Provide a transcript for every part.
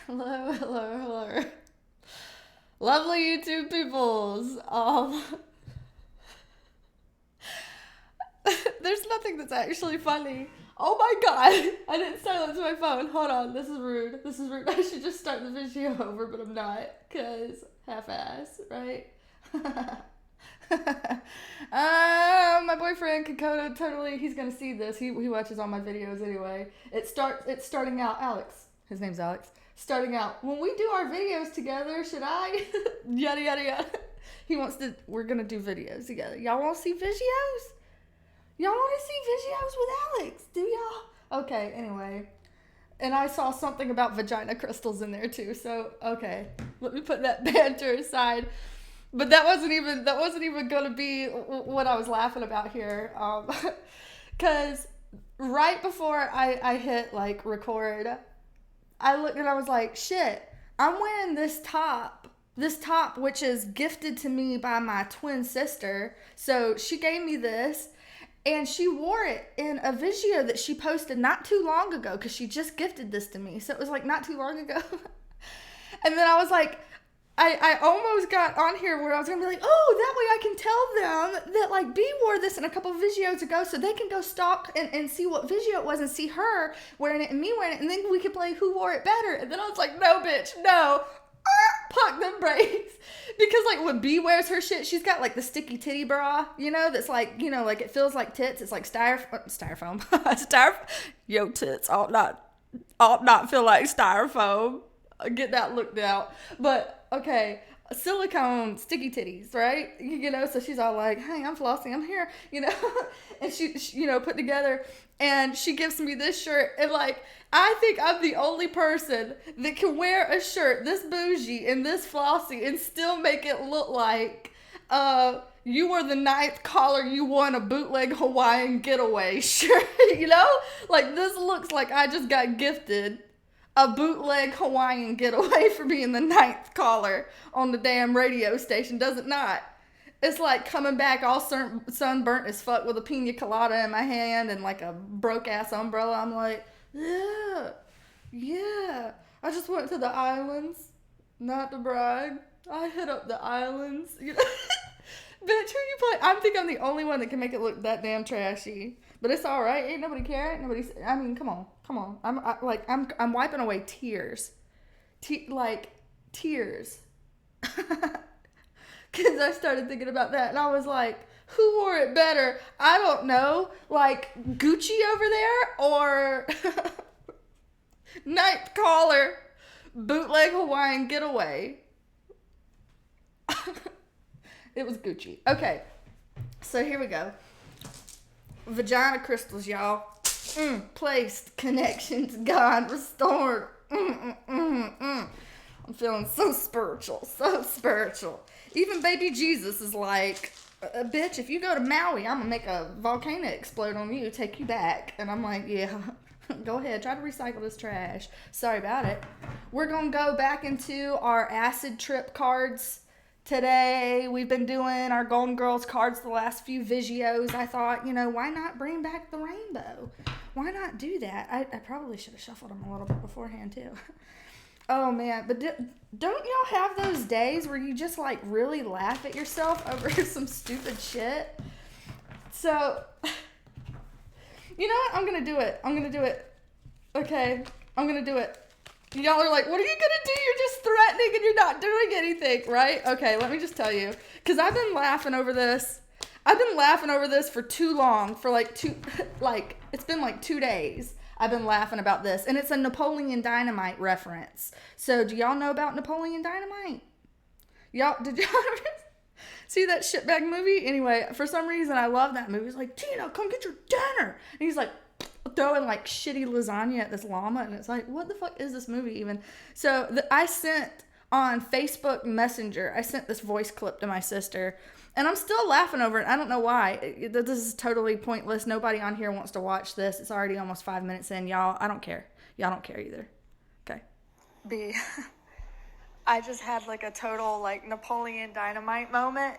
Hello, hello, hello. Lovely YouTube peoples. There's nothing that's actually funny. Oh my god, I didn't silence my phone. Hold on, this is rude. This is rude. I should just start the video over, but I'm not, because half-ass, right? My boyfriend Kokoda totally, he's gonna see this. He watches all my videos anyway. It's starting out, Alex. His name's Alex. Starting out, when we do our videos together, should I? Yada yada yada. We're gonna do videos together. Y'all wanna see videos? Y'all wanna see videos with Alex? Do y'all? Okay, anyway. And I saw something about vagina crystals in there too, so okay. Let me put that banter aside. But that wasn't even gonna be what I was laughing about here. Cause right before I hit like record, I looked and I was like, shit, I'm wearing this top which is gifted to me by my twin sister. So she gave me this and she wore it in a video that she posted not too long ago because she just gifted this to me. So it was like not too long ago. And then I was like, I almost got on here where I was going to be like, oh, that way I can tell them that, like, B wore this in a couple of videos ago so they can go stalk and see what video it was and see her wearing it and me wearing it, and then we could play who wore it better. And then I was like, no, bitch, no. Puck them brakes. Because, like, when B wears her shit, she's got, like, the sticky titty bra, you know, that's, like, you know, like, it feels like tits. It's, like, styrofoam. Yo, tits ought not feel like styrofoam. Get that looked out. But okay, silicone sticky titties, right? You know, so she's all like, hey, I'm flossing, I'm here, you know. And she you know, put together, and she gives me this shirt, and like, I think I'm the only person that can wear a shirt this bougie and this flossy and still make it look like you were the ninth caller, you won a bootleg Hawaiian getaway shirt. You know, like, this looks like I just got gifted a bootleg Hawaiian getaway for being the ninth caller on the damn radio station, does it not? It's like coming back all sunburnt as fuck with a pina colada in my hand and like a broke ass umbrella. I'm like, yeah. I just went to the islands, not to brag. I hit up the islands. You know? Bitch, who you play? I think I'm the only one that can make it look that damn trashy. But it's all right. Ain't nobody care. Ain't nobody. I mean, come on. I'm wiping away tears, tears, because I started thinking about that, and I was like, who wore it better? I don't know. Like Gucci over there, or ninth caller, bootleg Hawaiian getaway. It was Gucci. Okay, so here we go. Vagina crystals, y'all. Placed, connections, gone, restored. I'm feeling so spiritual, so spiritual. Even baby Jesus is like, bitch, if you go to Maui, I'm gonna make a volcano explode on you, take you back. And I'm like, yeah, go ahead, try to recycle this trash. Sorry about it. We're gonna go back into our acid trip cards today. We've been doing our Golden Girls cards the last few videos. I thought, you know, why not bring back the rainbow? Why not do that? I probably should have shuffled them a little bit beforehand too. Oh man, but don't y'all have those days where you just like really laugh at yourself over some stupid shit? So, you know what? I'm gonna do it. Okay, I'm gonna do it. Y'all are like, what are you gonna do? You're just threatening and you're not doing anything, right? Okay, let me just tell you. Because I've been laughing over this. For too long. For it's been like 2 days. I've been laughing about this. And it's a Napoleon Dynamite reference. So, do y'all know about Napoleon Dynamite? Did y'all ever see that shitbag movie? Anyway, for some reason, I love that movie. It's like, Tina, come get your dinner. And he's like, throwing like shitty lasagna at this llama, and it's like, what the fuck is this movie even? So I sent on Facebook Messenger, I sent this voice clip to my sister, and I'm still laughing over it. I don't know why. This is totally pointless. Nobody on here wants to watch this. It's already almost 5 minutes in. Y'all, I don't care. Y'all don't care either. Okay. B. I just had like a total like Napoleon Dynamite moment.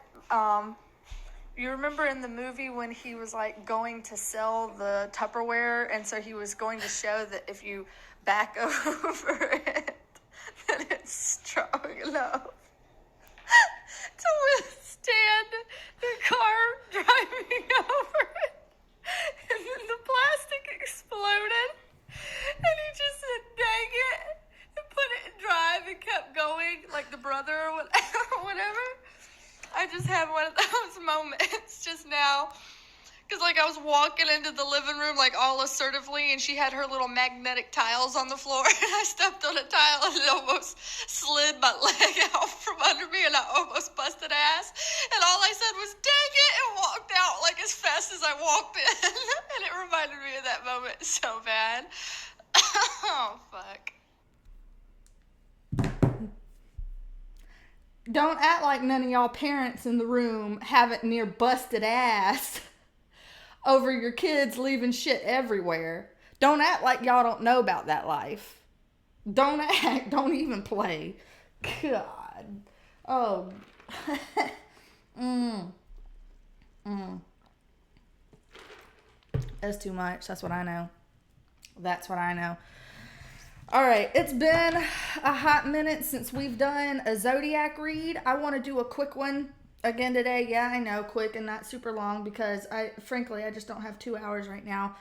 You remember in the movie when he was like going to sell the Tupperware, and so he was going to show that if you back over it, I just had one of those moments just now. Because, like, I was walking into the living room, like, all assertively, and she had her little magnetic tiles on the floor, and I stepped on a tile, and it almost slid my leg out from under me, and I almost busted ass. And all I said was, dang it, and walked out, like, as fast as I walked in. And it reminded me of that moment so bad. Oh, fuck. Don't act like none of y'all parents in the room haven't near busted ass over your kids leaving shit everywhere. Don't act like y'all don't know about that life. Don't act. Don't even play. God. Oh. That's too much. That's what I know. That's what I know. All right, it's been a hot minute since we've done a zodiac read. I want to do a quick one again today. Yeah, I know, quick and not super long, because frankly, I just don't have 2 hours right now.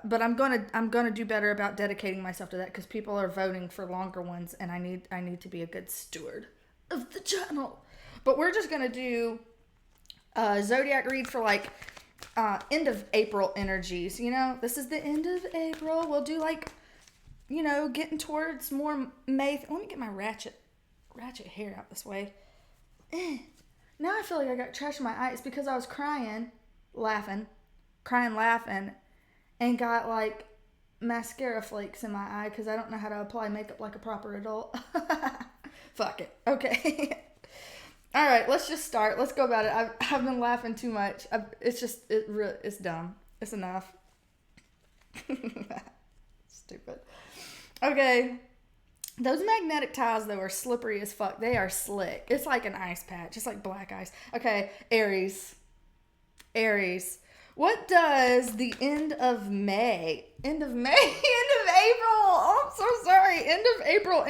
But I'm gonna do better about dedicating myself to that, because people are voting for longer ones, and I need to be a good steward of the channel. But we're just gonna do a zodiac read for like end of April energies. You know, this is the end of April. We'll do like, you know, getting towards more May. Let me get my ratchet hair out this way. Now I feel like I got trash in my eye. It's because I was crying, laughing, and got like mascara flakes in my eye because I don't know how to apply makeup like a proper adult. Fuck it. Okay. All right, let's just start. Let's go about it. I've been laughing too much. It's dumb. It's enough. Stupid. Okay. Those magnetic tiles, though, are slippery as fuck. They are slick. It's like an ice patch. It's like black ice. Okay, Aries. What does the end of April. Oh, I'm so sorry. End of April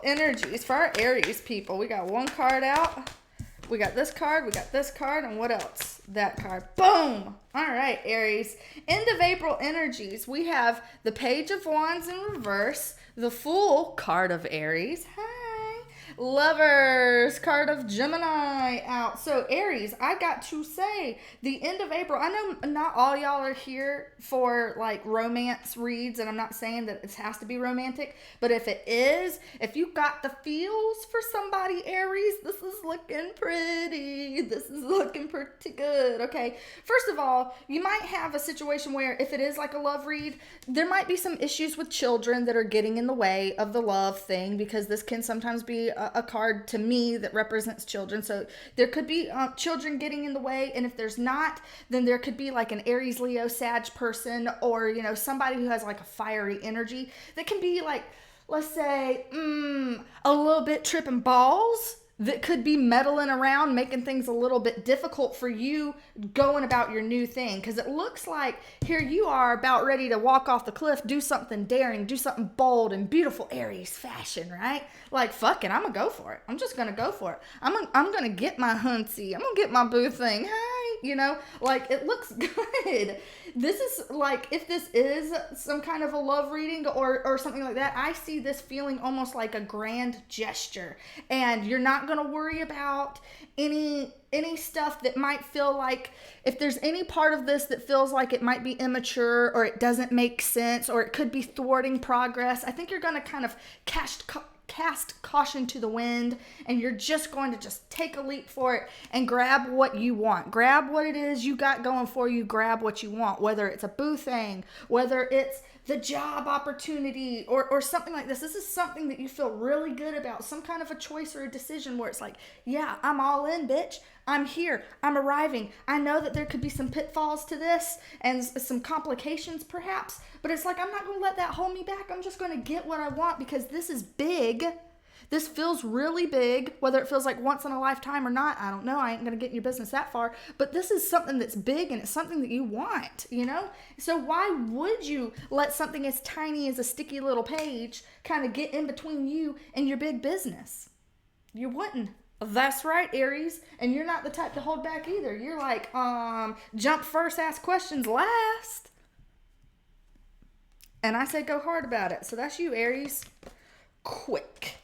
energies for our Aries people. We got one card out. We got this card, and what else? That card. Boom! All right, Aries. End of April energies. We have the Page of Wands in reverse, the Fool card of Aries. Hi. Lovers card of Gemini out. So Aries, I got to say, the end of April. I know not all y'all are here for like romance reads, and I'm not saying that it has to be romantic, but if it is, if you got the feels for somebody, Aries, this is looking pretty. This is looking pretty good. Okay. First of all, you might have a situation where if it is like a love read, there might be some issues with children that are getting in the way of the love thing, because this can sometimes be a card to me that represents children. So there could be children getting in the way, and if there's not, then there could be like an Aries, Leo, Sag person, or you know, somebody who has like a fiery energy that can be like, let's say, a little bit tripping balls, that could be meddling around, making things a little bit difficult for you going about your new thing. Because it looks like here you are about ready to walk off the cliff, do something daring, do something bold and beautiful Aries fashion, right? Like, fuck it, I'm going to go for it. I'm just going to go for it. I'm going to get my huntsy. I'm going to get my boo thing. Hi, you know, like, it looks good. This is like, if this is some kind of a love reading or something like that, I see this feeling almost like a grand gesture. And you're not going to worry about any stuff that might feel like, if there's any part of this that feels like it might be immature or it doesn't make sense or it could be thwarting progress, I think you're going to kind of cast caution to the wind, and you're just going to just take a leap for it and grab what you want. Grab what it is you got going for you. Grab what you want, whether it's a boo thing, whether it's the job opportunity or something like this. This is something that you feel really good about, some kind of a choice or a decision where it's like, yeah, I'm all in, bitch. I'm here. I'm arriving. I know that there could be some pitfalls to this and some complications perhaps, but it's like, I'm not going to let that hold me back. I'm just going to get what I want, because this is big. This feels really big, whether it feels like once in a lifetime or not. I don't know. I ain't going to get in your business that far, but this is something that's big, and it's something that you want, you know? So why would you let something as tiny as a sticky little page kind of get in between you and your big business? You wouldn't. That's right, Aries. And you're not the type to hold back either. You're like, jump first, ask questions last. And I say go hard about it. So that's you, Aries. Quick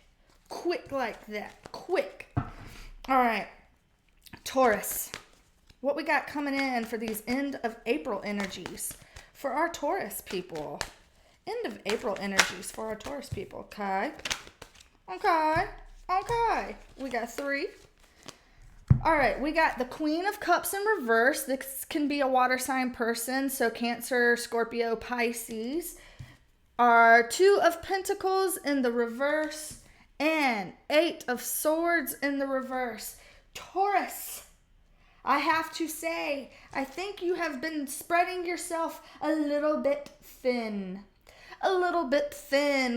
like that. Quick. All right. Taurus. What we got coming in for these end of April energies for our Taurus people. End of April energies for our Taurus people. Okay. We got 3. All right, we got the Queen of Cups in reverse. This can be a water sign person, so Cancer, Scorpio, Pisces. Our 2 of Pentacles in the reverse and 8 of Swords in the reverse. Taurus, I have to say, I think you have been spreading yourself a little bit thin.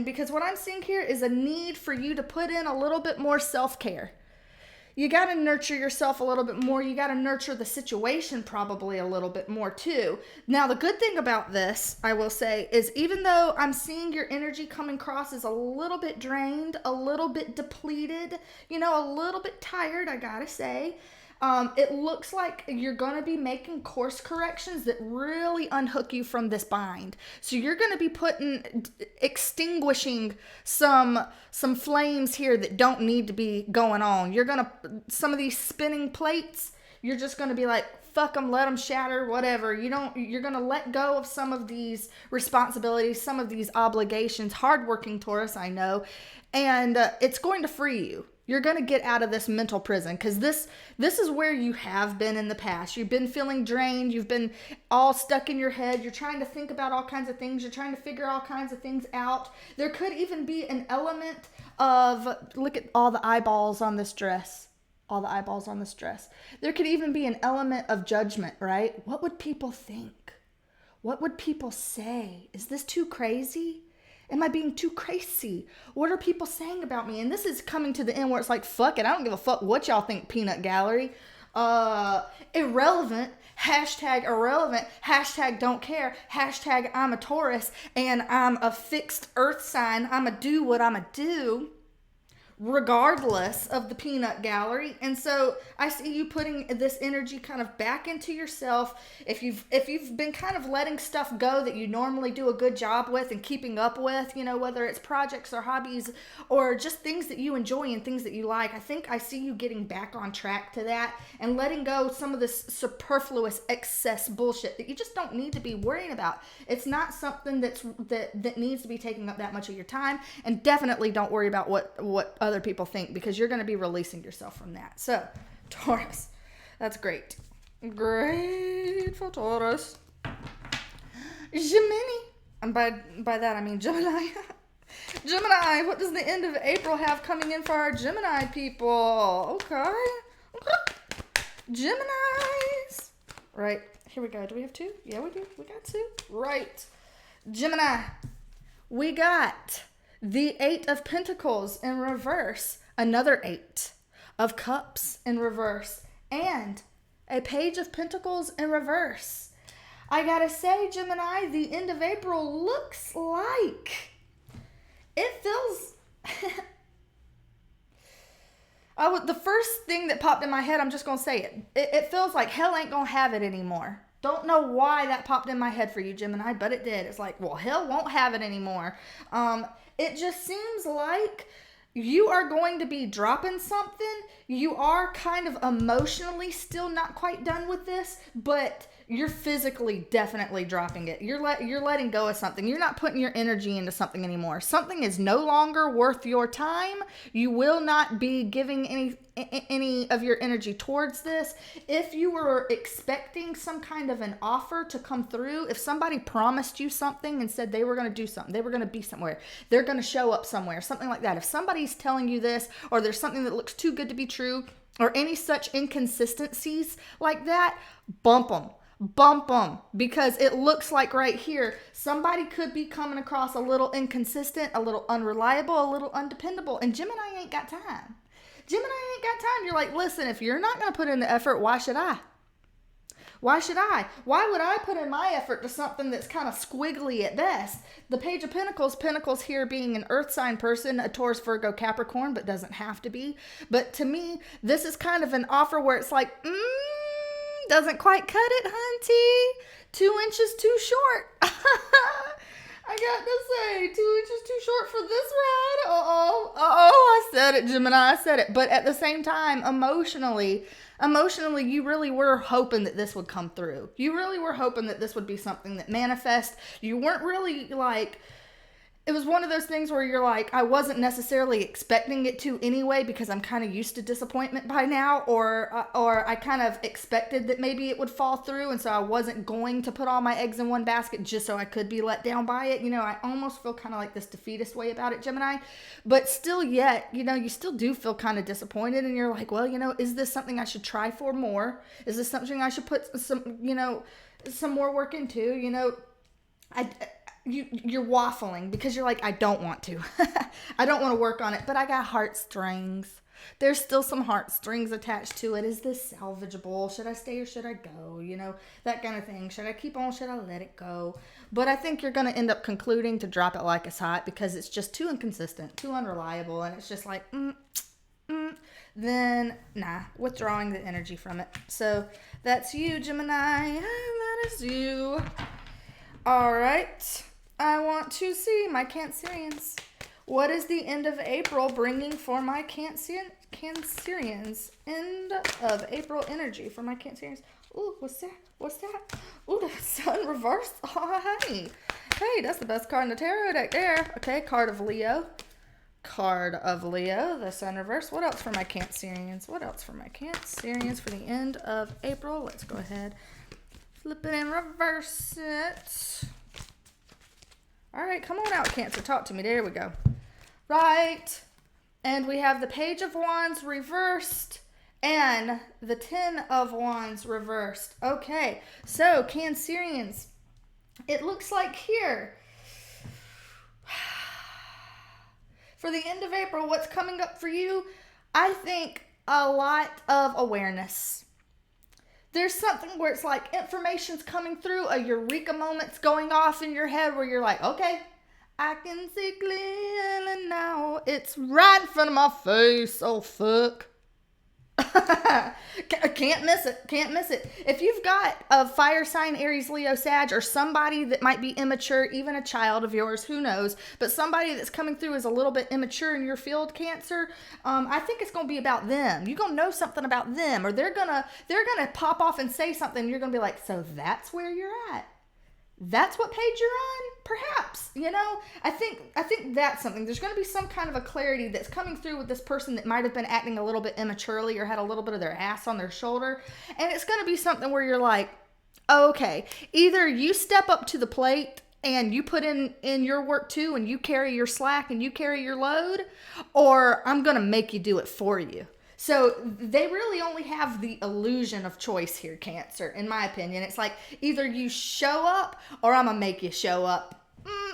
Because what I'm seeing here is a need for you to put in a little bit more self-care. You got to nurture yourself a little bit more. You got to nurture the situation probably a little bit more too. Now, the good thing about this, I will say, is even though I'm seeing your energy coming across as a little bit drained, a little bit depleted, you know, a little bit tired, I got to say, it looks like you're going to be making course corrections that really unhook you from this bind. So you're going to be extinguishing some flames here that don't need to be going on. You're going to, some of these spinning plates, you're just going to be like, fuck them, let them shatter, whatever. You're going to let go of some of these responsibilities, some of these obligations. Hardworking Taurus, I know. And it's going to free you. You're going to get out of this mental prison because this is where you have been in the past. You've been feeling drained. You've been all stuck in your head. You're trying to think about all kinds of things. You're trying to figure all kinds of things out. There could even be an element of, look at all the eyeballs on this dress. All the eyeballs on this dress. There could even be an element of judgment, right? What would people think? What would people say? Is this too crazy? Am I being too crazy? What are people saying about me? And this is coming to the end where it's like, fuck it. I don't give a fuck what y'all think, peanut gallery. Irrelevant. Hashtag irrelevant. Hashtag don't care. Hashtag I'm a Taurus and I'm a fixed earth sign. I'ma do what I'ma do, regardless of the peanut gallery. And so I see you putting this energy kind of back into yourself. If you've been kind of letting stuff go that you normally do a good job with and keeping up with, you know, whether it's projects or hobbies or just things that you enjoy and things that you like, I think I see you getting back on track to that and letting go some of this superfluous excess bullshit that you just don't need to be worrying about. It's not something that needs to be taking up that much of your time. And definitely don't worry about what other people think, because you're going to be releasing yourself from that. So, Taurus, that's great. Great for Taurus. Gemini, and by that I mean Gemini. Gemini, what does the end of April have coming in for our Gemini people? Okay. Geminis. Right, here we go. Do we have 2? Yeah, we do. We got 2. Right. Gemini, we got the 8 of Pentacles in reverse, another 8 of Cups in reverse, and a Page of Pentacles in reverse. I gotta say, Gemini, the end of April looks like it feels... the first thing that popped in my head, I'm just gonna say it. It feels like hell ain't gonna have it anymore. Don't know why that popped in my head for you, Gemini, but it did. It's like, well, hell won't have it anymore. It just seems like you are going to be dropping something. You are kind of emotionally still not quite done with this, but you're physically definitely dropping it. You're letting go of something. You're not putting your energy into something anymore. Something is no longer worth your time. You will not be giving any of your energy towards this. If you were expecting some kind of an offer to come through, if somebody promised you something and said they were going to do something, they were going to be somewhere, they're going to show up somewhere, something like that. If somebody's telling you this, or there's something that looks too good to be true, or any such inconsistencies like that, bump them. Bump them, because it looks like right here somebody could be coming across a little inconsistent, a little unreliable, a little undependable, and Gemini ain't got time. Gemini ain't got time. You're like, listen, if you're not going to put in the effort, why should I? Why should I? Why would I put in my effort to something that's kind of squiggly at best? The Page of Pentacles here being an earth sign person, a Taurus, Virgo, Capricorn, but doesn't have to be. But to me, this is kind of an offer where it's like, doesn't quite cut it, hunty. 2 inches too short. I got to say, 2 inches too short for this ride. I said it, Gemini. I said it. But at the same time, emotionally, you really were hoping that this would come through. You really were hoping that this would be something that manifests. You weren't really like, it was one of those things where you're like, I wasn't necessarily expecting it to anyway, because I'm kind of used to disappointment by now, or I kind of expected that maybe it would fall through, and so I wasn't going to put all my eggs in one basket just so I could be let down by it. You know, I almost feel kind of like this defeatist way about it, Gemini, but still yet, you know, you still do feel kind of disappointed, and you're like, well, you know, is this something I should try for more? Is this something I should put some, you know, some more work into? You know, you're waffling because you're like, I don't want to. I don't want to work on it, but I got heartstrings. There's still some heartstrings attached to it. Is this salvageable? Should I stay or should I go? You know, that kind of thing. Should I keep on? Should I let it go? But I think you're going to end up concluding to drop it like it's hot because it's just too inconsistent, too unreliable. And it's just like, then, nah, withdrawing the energy from it. So that's you, Gemini. That is you. All right. I want to see my Cancerians. What is the end of April bringing for my Cancerians? End of April energy for my Cancerians. Ooh, what's that? What's that? Ooh, the sun reversed. Oh, hey. Hey, that's the best card in the tarot deck there. Okay, card of Leo. Card of Leo, the sun reversed. What else for my Cancerians? What else for my Cancerians for the end of April? Let's go ahead. Flip it and reverse it. All right, come on out, Cancer. Talk to me. There we go. Right. And we have the Page of Wands reversed and the 10 of Wands reversed. Okay, so Cancerians, it looks like here, for the end of April, what's coming up for you? I think a lot of awareness. There's something where it's like information's coming through, a eureka moment's going off in your head where you're like, okay, I can see clearly now. It's right in front of my face. Oh, fuck. Can't miss it. Can't miss it. If you've got a fire sign, Aries, Leo, Sag, or somebody that might be immature, even a child of yours, who knows, but somebody that's coming through is a little bit immature in your field, Cancer, I think it's going to be about them. You're going to know something about them, or they're going to pop off and say something, and you're going to be like, so that's where you're at. That's what page you're on? Perhaps, you know, I think that's something. There's going to be some kind of a clarity that's coming through with this person that might have been acting a little bit immaturely or had a little bit of their ass on their shoulder. And it's going to be something where you're like, oh, okay, either you step up to the plate and you put in your work too, and you carry your slack and you carry your load, or I'm going to make you do it for you. So they really only have the illusion of choice here, Cancer, in my opinion. It's like either you show up or I'm going to make you show up.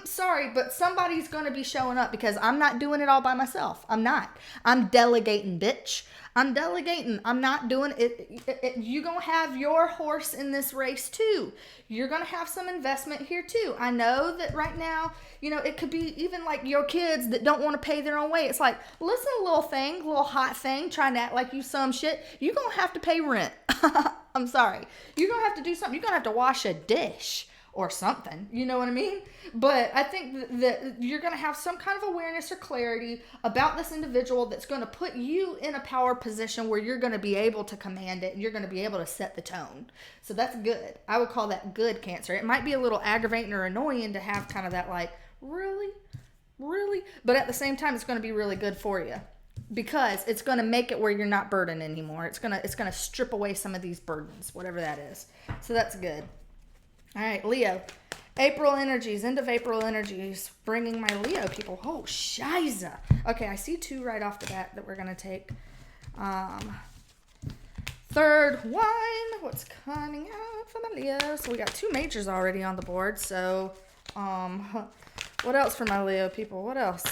Sorry, but somebody's going to be showing up because I'm not doing it all by myself. I'm not. I'm delegating, bitch. I'm delegating. I'm not doing it. You're going to have your horse in this race too. You're going to have some investment here too. I know that right now, you know, it could be even like your kids that don't want to pay their own way. It's like, listen, little hot thing, trying to act like you some shit. You're going to have to pay rent. I'm sorry. You're going to have to do something. You're going to have to wash a dish or something, you know what I mean? But I think that you're going to have some kind of awareness or clarity about this individual that's going to put you in a power position where you're going to be able to command it and you're going to be able to set the tone. So that's good. I would call that good, Cancer. It might be a little aggravating or annoying to have kind of that like, really? But at the same time, it's going to be really good for you because it's going to make it where you're not burdened anymore. It's going to strip away some of these burdens, whatever that is. So that's good. All right, Leo. April energies, end of April energies, bringing my Leo people. Oh, shiza. Okay, I see two right off the bat that we're going to take. Third one, what's coming out for my Leo? So we got two majors already on the board. So, what else for my Leo people? What else?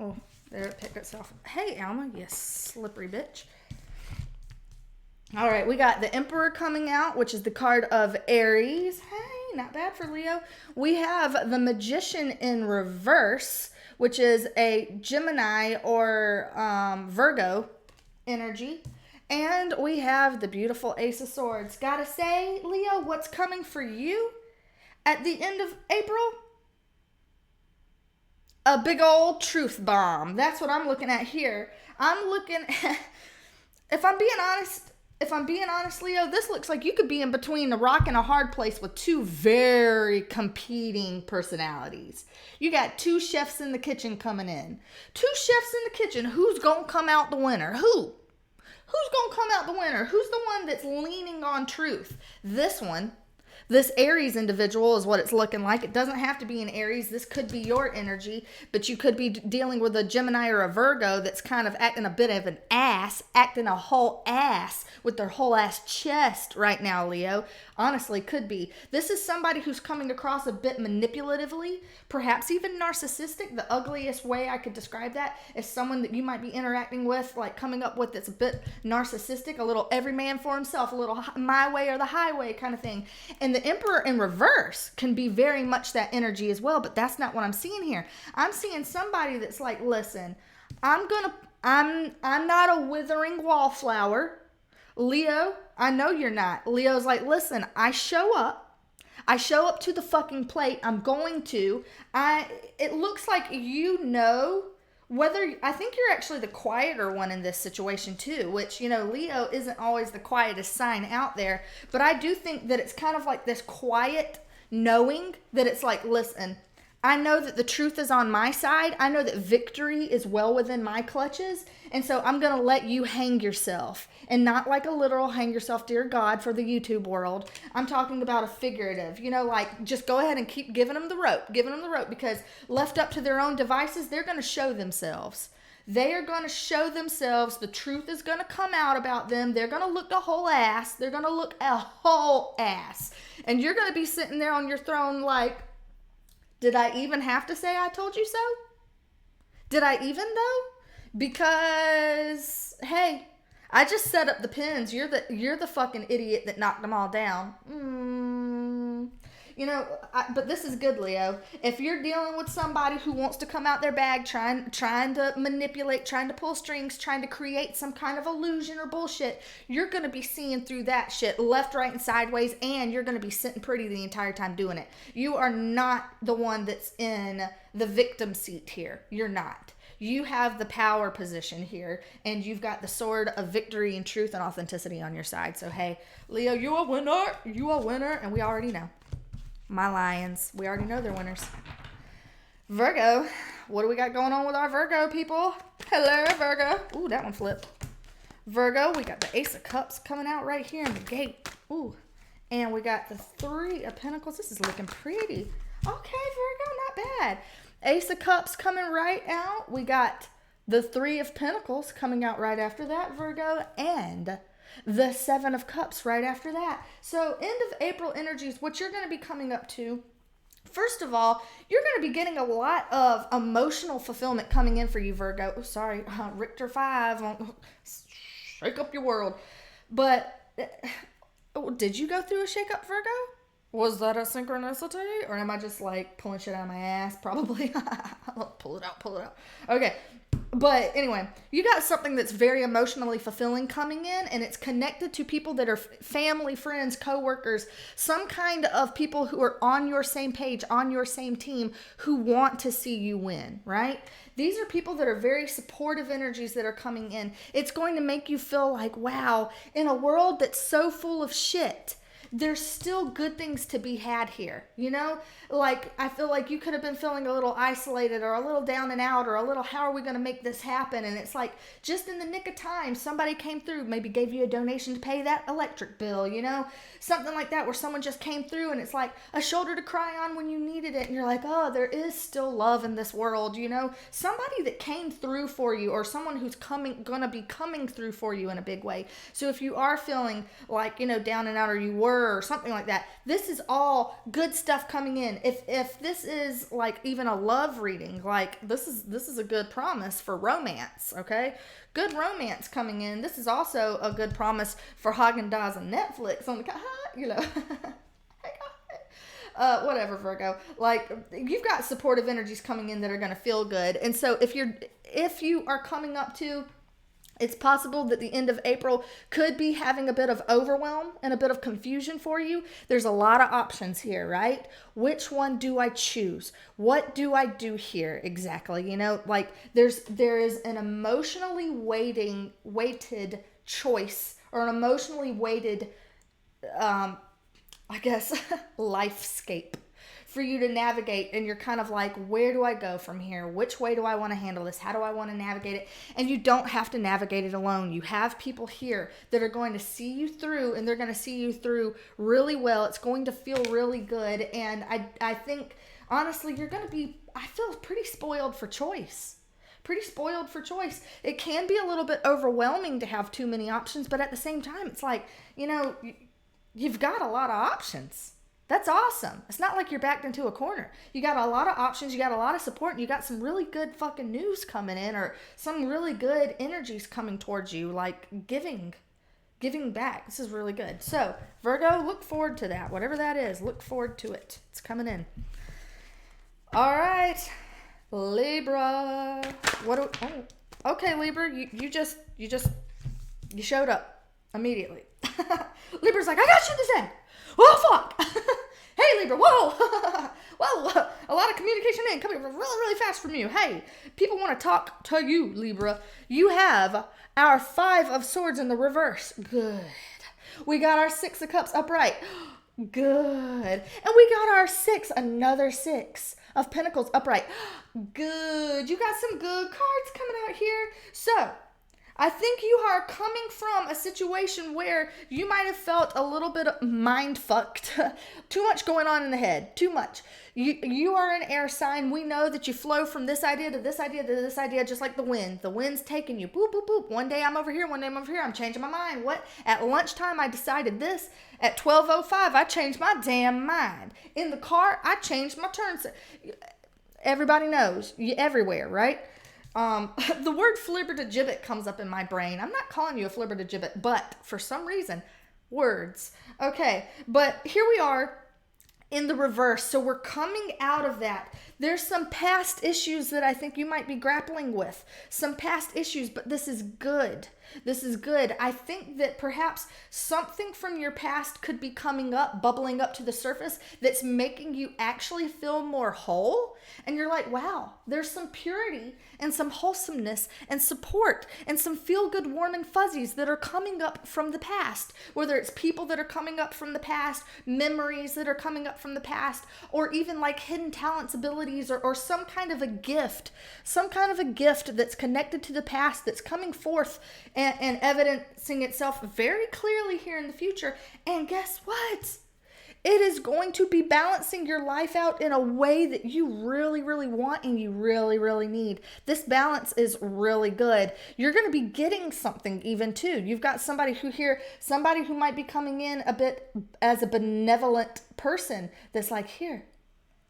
Oh, there it picked itself. Hey, Alma, you slippery bitch. All right, we got the Emperor coming out, which is the card of Aries. Hey, not bad for Leo. We have the Magician in reverse, which is a Gemini or Virgo energy. And we have the beautiful Ace of Swords. Gotta say, Leo, what's coming for you at the end of April? a big old truth bomb. That's what I'm looking at here. I'm looking at, if I'm being honest, Leo, this looks like you could be in between a rock and a hard place with two very competing personalities. You got two chefs in the kitchen coming in. Two chefs in the kitchen. Who's going to come out the winner? Who? Who's going to come out the winner? Who's the one that's leaning on truth? This one. This Aries individual is what it's looking like. It doesn't have to be an Aries. This could be your energy, but you could be dealing with a Gemini or a Virgo that's kind of acting a bit of an ass, acting a whole ass with their whole ass chest right now, Leo. Honestly, could be. This is somebody who's coming across a bit manipulatively, perhaps even narcissistic. The ugliest way I could describe that is someone that you might be interacting with, like coming up with that's a bit narcissistic, a little every man for himself, a little my way or the highway kind of thing. And the Emperor in reverse can be very much that energy as well, but that's not what I'm seeing here. I'm seeing somebody that's like, listen, I'm not a withering wallflower. Leo, I know you're not. Leo's like, listen, I show up to the fucking plate. I'm going to. It looks like I think you're actually the quieter one in this situation too, which, Leo isn't always the quietest sign out there, but I do think that it's kind of like this quiet knowing that it's like, listen, I know that the truth is on my side. I know that victory is well within my clutches. And so I'm going to let you hang yourself, and not like a literal hang yourself, dear God, for the YouTube world. I'm talking about a figurative, like just go ahead and keep giving them the rope, because left up to their own devices, they're going to show themselves. They are going to show themselves. The truth is going to come out about them. They're going to look a whole ass. They're going to look a whole ass. And you're going to be sitting there on your throne like, did I even have to say I told you so? Did I even though? Because, hey, I just set up the pins. You're the fucking idiot that knocked them all down. But this is good, Leo. If you're dealing with somebody who wants to come out their bag, trying to manipulate, trying to pull strings, trying to create some kind of illusion or bullshit, you're going to be seeing through that shit left, right, and sideways, and you're going to be sitting pretty the entire time doing it. You are not the one that's in the victim seat here. You're not. You have the power position here, and you've got the sword of victory and truth and authenticity on your side. So, hey, Leo, you a winner, and we already know. My lions, we already know they're winners. Virgo, what do we got going on with our Virgo people? Hello, Virgo. Ooh, that one flipped. Virgo, we got the Ace of Cups coming out right here in the gate. Ooh, and we got the Three of Pentacles. This is looking pretty. Okay, Virgo, not bad. Ace of Cups coming right out. We got the Three of Pentacles coming out right after that, Virgo, and the Seven of Cups right after that. So end of April energies, what you're going to be coming up to, first of all, you're going to be getting a lot of emotional fulfillment coming in for you, Virgo. Oh, sorry, Richter 5. Shake up your world. But did you go through a shake up, Virgo? Was that a synchronicity? Or am I just like pulling shit out of my ass? Probably. Pull it out. Okay. But anyway, you got something that's very emotionally fulfilling coming in, and it's connected to people that are family, friends, co-workers, some kind of people who are on your same page, on your same team, who want to see you win, right? These are people that are very supportive energies that are coming in. It's going to make you feel like, wow, in a world that's so full of shit, there's still good things to be had here, Like, I feel like you could have been feeling a little isolated or a little down and out or a little, how are we going to make this happen? And it's like, just in the nick of time, somebody came through, maybe gave you a donation to pay that electric bill, Something like that, where someone just came through and it's like a shoulder to cry on when you needed it. And you're like, oh, there is still love in this world, Somebody that came through for you, or someone who's going to be coming through for you in a big way. So if you are feeling like, down and out, or you were, or something like that, this is all good stuff coming in. If this is like even a love reading, like this is a good promise for romance, okay? Good romance coming in. This is also a good promise for Haagen-Dazs and Netflix on the whatever, Virgo. Like, you've got supportive energies coming in that are going to feel good. And so if you are coming up to It's possible that the end of April could be having a bit of overwhelm and a bit of confusion for you. There's a lot of options here, right? Which one do I choose? What do I do here exactly? You know, like there is an emotionally weighted choice, or an emotionally weighted, I guess, lifescape for you to navigate, and you're kind of like, where do I go from here? Which way do I want to handle this? How do I want to navigate it? And you don't have to navigate it alone. You have people here that are going to see you through, and they're going to see you through really well. It's going to feel really good, and I think, honestly, you're going to be, I feel pretty spoiled for choice. Pretty spoiled for choice. It can be a little bit overwhelming to have too many options, but at the same time, it's like, you know, you've got a lot of options. That's awesome. It's not like you're backed into a corner. You got a lot of options. You got a lot of support, and you got some really good fucking news coming in, or some really good energies coming towards you, like giving back. This is really good. So, Virgo, look forward to that. Whatever that is, look forward to it. It's coming in. All right, Libra. Okay, Libra, you showed up immediately. Libra's like, I got shit to say. Oh, fuck. Hey, Libra, whoa. Whoa, a lot of communication in coming really, really fast from you. Hey, people want to talk to you, Libra. You have our 5 of Swords in the reverse. Good. We got our 6 of Cups upright. Good. And we got our 6, another 6 of Pentacles upright. Good. You got some good cards coming out here. So, I think you are coming from a situation where you might have felt a little bit mind fucked. Too much going on in the head. Too much. You are an air sign. We know that you flow from this idea to this idea to this idea, just like the wind. The wind's taking you. Boop, boop, boop. One day I'm over here. One day I'm over here. I'm changing my mind. What? At lunchtime, I decided this. At 12:05, I changed my damn mind. In the car, I changed my turn. Everybody knows. Everywhere, right? The word flibbertigibbet comes up in my brain. I'm not calling you a flibbertigibbet, but for some reason, words. Okay, but here we are in the reverse. So we're coming out of that. There's some past issues that I think you might be grappling with. Some past issues, but this is good. This is good. I think that perhaps something from your past could be coming up, bubbling up to the surface, that's making you actually feel more whole. And you're like, wow, there's some purity and some wholesomeness and support and some feel-good, warm and fuzzies that are coming up from the past. Whether it's people that are coming up from the past, memories that are coming up from the past, or even like hidden talents, abilities, or some kind of a gift. Some kind of a gift that's connected to the past that's coming forth and evidencing itself very clearly here in the future. And guess what? It is going to be balancing your life out in a way that you really, really want and you really, really need. This balance is really good. You're going to be getting something even too. You've got somebody who might be coming in a bit as a benevolent person that's like, here,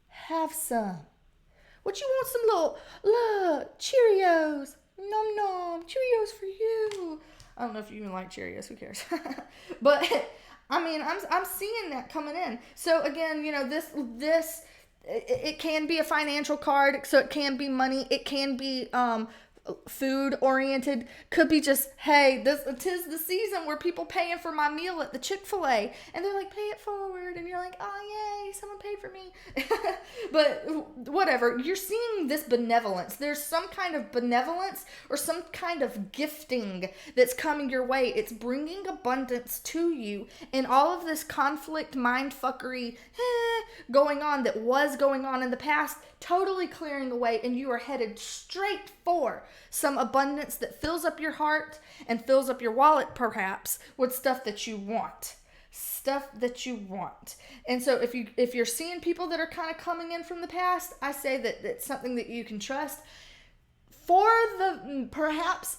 have some. What you want? Some little Cheerios. Nom nom, Cheerios for you. I don't know if you even like Cheerios, who cares? But I mean, I'm seeing that coming in. So again, you know, this it can be a financial card, so it can be money, it can be food oriented, could be just, hey, tis the season where people paying for my meal at the Chick-fil-A, and they're like, pay it forward, and you're like, oh yay, someone paid for me. But whatever, you're seeing this benevolence. There's some kind of benevolence or some kind of gifting that's coming your way. It's bringing abundance to you, and all of this conflict, mind fuckery going on that was going on in the past, totally clearing away, and you are headed straight for some abundance that fills up your heart and fills up your wallet, perhaps, with stuff that you want. Stuff that you want. And so if you're seeing people that are kind of coming in from the past, I say that it's something that you can trust. For the perhaps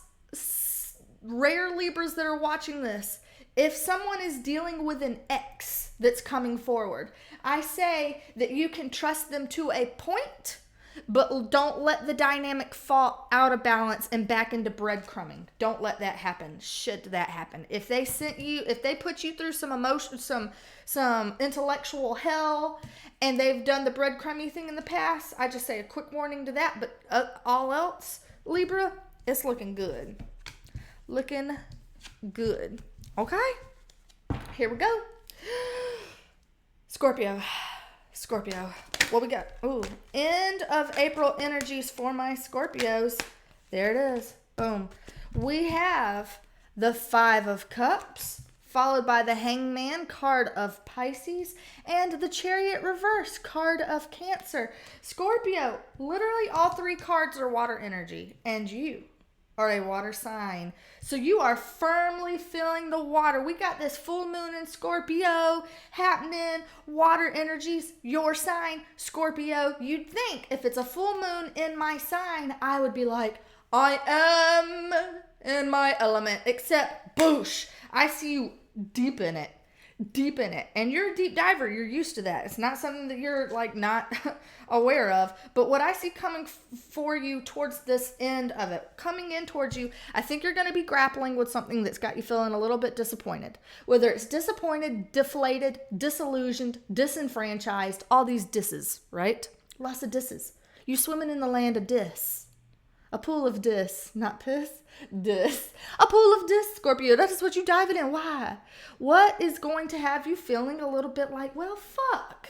rare Libras that are watching this, if someone is dealing with an ex that's coming forward, I say that you can trust them to a point, but don't let the dynamic fall out of balance and back into breadcrumbing. Don't let that happen. Should that happen. If they put you through some emotion, some intellectual hell, and they've done the breadcrumby thing in the past, I just say a quick warning to that. But all else, Libra, it's looking good. Looking good. Okay? Here we go. Scorpio. What we got? Ooh. End of April energies for my Scorpios. There it is. Boom. We have the 5 of Cups, followed by the Hangman, card of Pisces, and the Chariot reverse, card of Cancer. Scorpio, literally all 3 cards are water energy, and you are a water sign. So you are firmly feeling the water. We got this full moon in Scorpio happening, water energies, your sign, Scorpio. You'd think if it's a full moon in my sign, I would be like, I am in my element, except boosh, I see you deep in it. And you're a deep diver. You're used to that. It's not something that you're like not aware of. But what I see coming for you towards this end of it, coming in towards you, I think you're going to be grappling with something that's got you feeling a little bit disappointed. Whether it's disappointed, deflated, disillusioned, disenfranchised, all these disses, right? Lots of disses. You swimming in the land of dis. A pool of dis, not piss, dis. A pool of dis, Scorpio. That is what you diving in. Why? What is going to have you feeling a little bit like, well, fuck.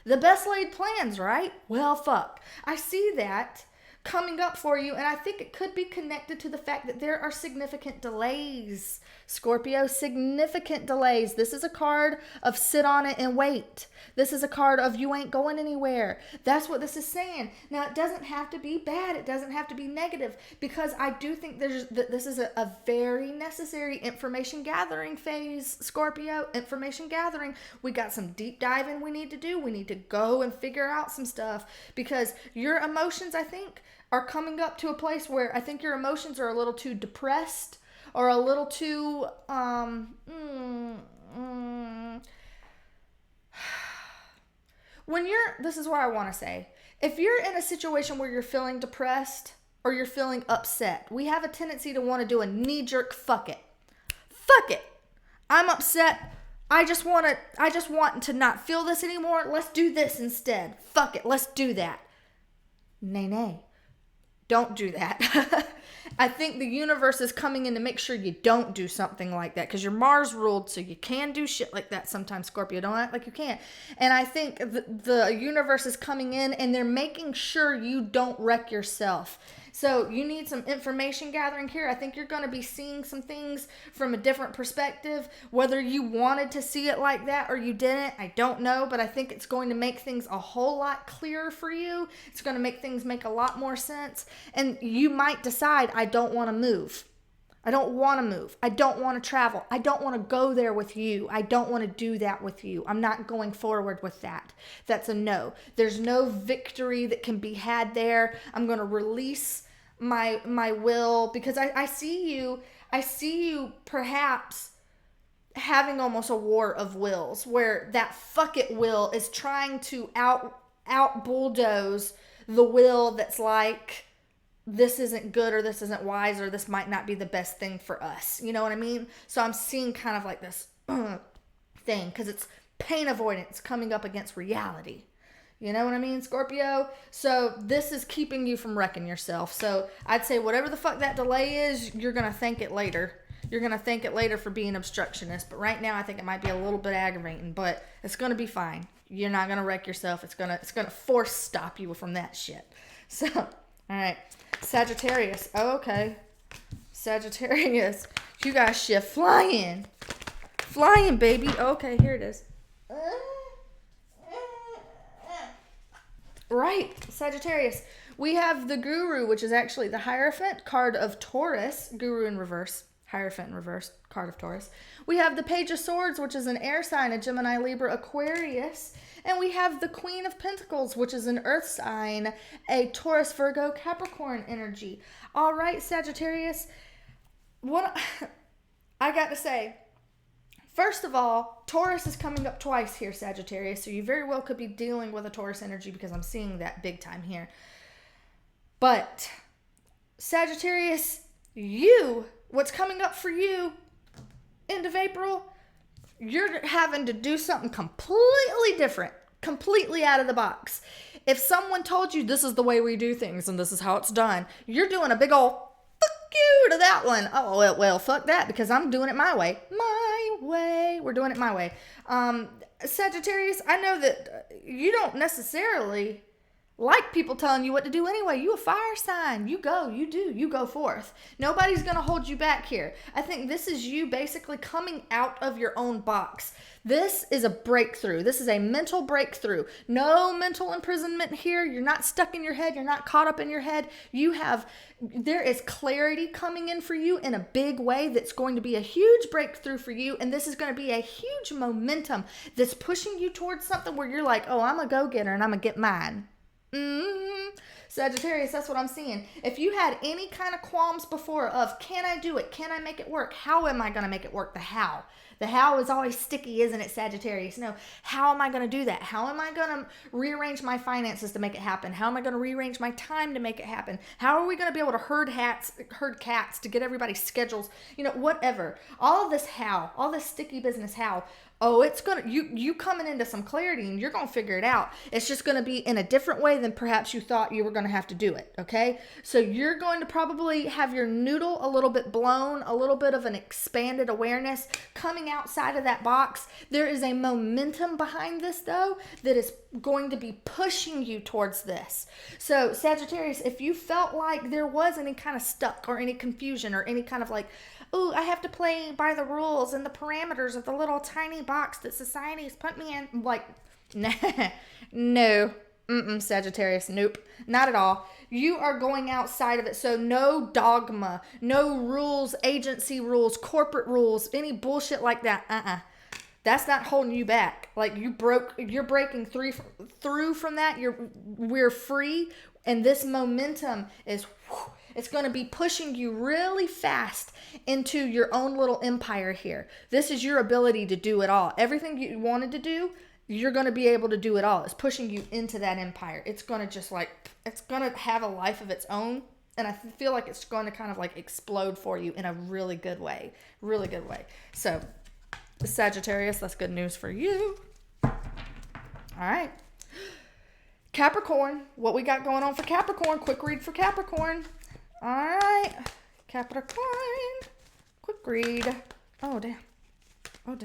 The best laid plans, right? Well, fuck. I see that coming up for you, and I think it could be connected to the fact that there are significant delays, Scorpio, significant delays. This is a card of sit on it and wait. This is a card of you ain't going anywhere. That's what this is saying. Now, it doesn't have to be bad. It doesn't have to be negative, because I do think this is a very necessary information gathering phase, Scorpio. Information gathering. We got some deep diving we need to do. We need to go and figure out some stuff, because your emotions, I think, are coming up to a place where I think your emotions are a little too depressed or a little too, this is what I want to say. If you're in a situation where you're feeling depressed or you're feeling upset, we have a tendency to want to do a knee-jerk fuck it. Fuck it. I'm upset. I just want to not feel this anymore. Let's do this instead. Fuck it. Let's do that. Nay. Don't do that. I think the universe is coming in to make sure you don't do something like that, because you're Mars ruled, so you can do shit like that sometimes, Scorpio. Don't act like you can't. And I think the universe is coming in and they're making sure you don't wreck yourself. So you need some information gathering here. I think you're going to be seeing some things from a different perspective. Whether you wanted to see it like that or you didn't, I don't know. But I think it's going to make things a whole lot clearer for you. It's going to make things make a lot more sense. And you might decide, I don't want to move. I don't want to move. I don't want to travel. I don't want to go there with you. I don't want to do that with you. I'm not going forward with that. That's a no. There's no victory that can be had there. I'm going to release my will, because I see you perhaps having almost a war of wills, where that fuck it will is trying to out bulldoze the will that's like, this isn't good, or this isn't wise, or this might not be the best thing for us. You know what I mean? So I'm seeing kind of like this thing, because it's pain avoidance coming up against reality. You know what I mean, Scorpio? So this is keeping you from wrecking yourself. So I'd say whatever the fuck that delay is, you're going to thank it later. You're going to thank it later for being obstructionist. But right now, I think it might be a little bit aggravating, but it's going to be fine. You're not going to wreck yourself. It's going to force stop you from that shit. So, all right. Sagittarius. Oh, okay. Sagittarius. You got shit flying. Flying, baby. Okay, here it is. Right, Sagittarius. We have the Guru, which is actually the Hierophant, card of Taurus. Guru in reverse. Hierophant in reverse, card of Taurus. We have the Page of Swords, which is an air sign, a Gemini, Libra, Aquarius. And we have the Queen of Pentacles, which is an earth sign, a Taurus, Virgo, Capricorn energy. All right, Sagittarius. What I got to say, first of all, Taurus is coming up twice here, Sagittarius, so you very well could be dealing with a Taurus energy, because I'm seeing that big time here. But, Sagittarius, what's coming up for you, end of April, you're having to do something completely different, completely out of the box. If someone told you this is the way we do things and this is how it's done, you're doing a big old you to that one. Oh, well, fuck that, because I'm doing it my way. My way. We're doing it my way. Sagittarius, I know that you don't necessarily like people telling you what to do anyway. You a fire sign. You go. You do. You go forth. Nobody's going to hold you back here. I think this is you basically coming out of your own box. This is a breakthrough. This is a mental breakthrough. No mental imprisonment here. You're not stuck in your head. You're not caught up in your head. There is clarity coming in for you in a big way that's going to be a huge breakthrough for you. And this is going to be a huge momentum that's pushing you towards something where you're like, oh, I'm a go-getter and I'm going to get mine. Sagittarius, that's what I'm seeing. If you had any kind of qualms before of, can I do it? Can I make it work? How am I going to make it work? The how. The how is always sticky, isn't it, Sagittarius? No, how am I going to do that? How am I going to rearrange my finances to make it happen? How am I going to rearrange my time to make it happen? How are we going to be able to herd cats to get everybody's schedules? Whatever. All of this how, all this sticky business how. Oh, it's going to, you coming into some clarity and you're going to figure it out. It's just going to be in a different way than perhaps you thought you were going to have to do it. Okay. So you're going to probably have your noodle a little bit blown, a little bit of an expanded awareness coming outside of that box. There is a momentum behind this though, that is going to be pushing you towards this. So Sagittarius, if you felt like there was any kind of stuck or any confusion or any kind of like, ooh, I have to play by the rules and the parameters of the little tiny box that society's put me in. Like, no. Sagittarius, nope. Not at all. You are going outside of it. So no dogma, no rules, agency rules, corporate rules, any bullshit like that. That's not holding you back. Like you're breaking through from that. We're free. And this momentum is, it's going to be pushing you really fast into your own little empire here. This is your ability to do it all. Everything you wanted to do, you're going to be able to do it all. It's pushing you into that empire. It's going to it's going to have a life of its own. And I feel like it's going to kind of like explode for you in a really good way. Really good way. So, Sagittarius, that's good news for you. All right. Capricorn, what we got going on for Capricorn? Quick read for Capricorn. All right. Capricorn. Quick read. Oh, damn. All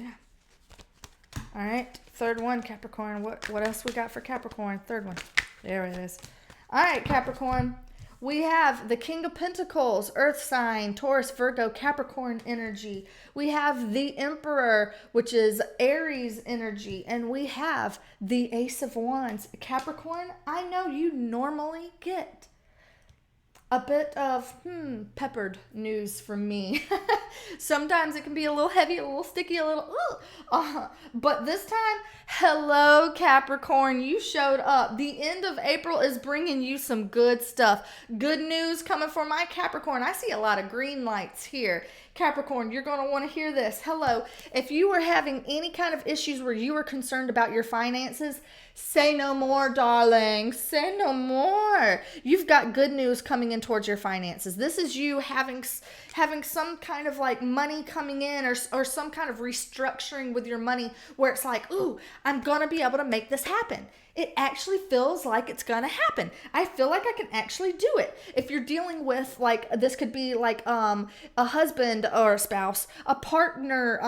right. Third one, Capricorn. What else we got for Capricorn? Third one. There it is. All right, Capricorn. We have the King of Pentacles, Earth sign, Taurus, Virgo, Capricorn energy. We have the Emperor, which is Aries energy. And we have the Ace of Wands. Capricorn, I know you normally get a bit of peppered news from me. Sometimes it can be a little heavy, a little sticky, a little but this time, hello Capricorn, you showed up. The end of April is bringing you some good stuff. Good news coming for my Capricorn. I see a lot of green lights here. Capricorn, you're going to want to hear this. Hello. If you were having any kind of issues where you were concerned about your finances, say no more, darling. Say no more. You've got good news coming in towards your finances. This is you having some kind of like money coming in or some kind of restructuring with your money where it's like, ooh, I'm going to be able to make this happen. It actually feels like it's going to happen. I feel like I can actually do it. If you're dealing with like, this could be like a husband or a spouse, a partner,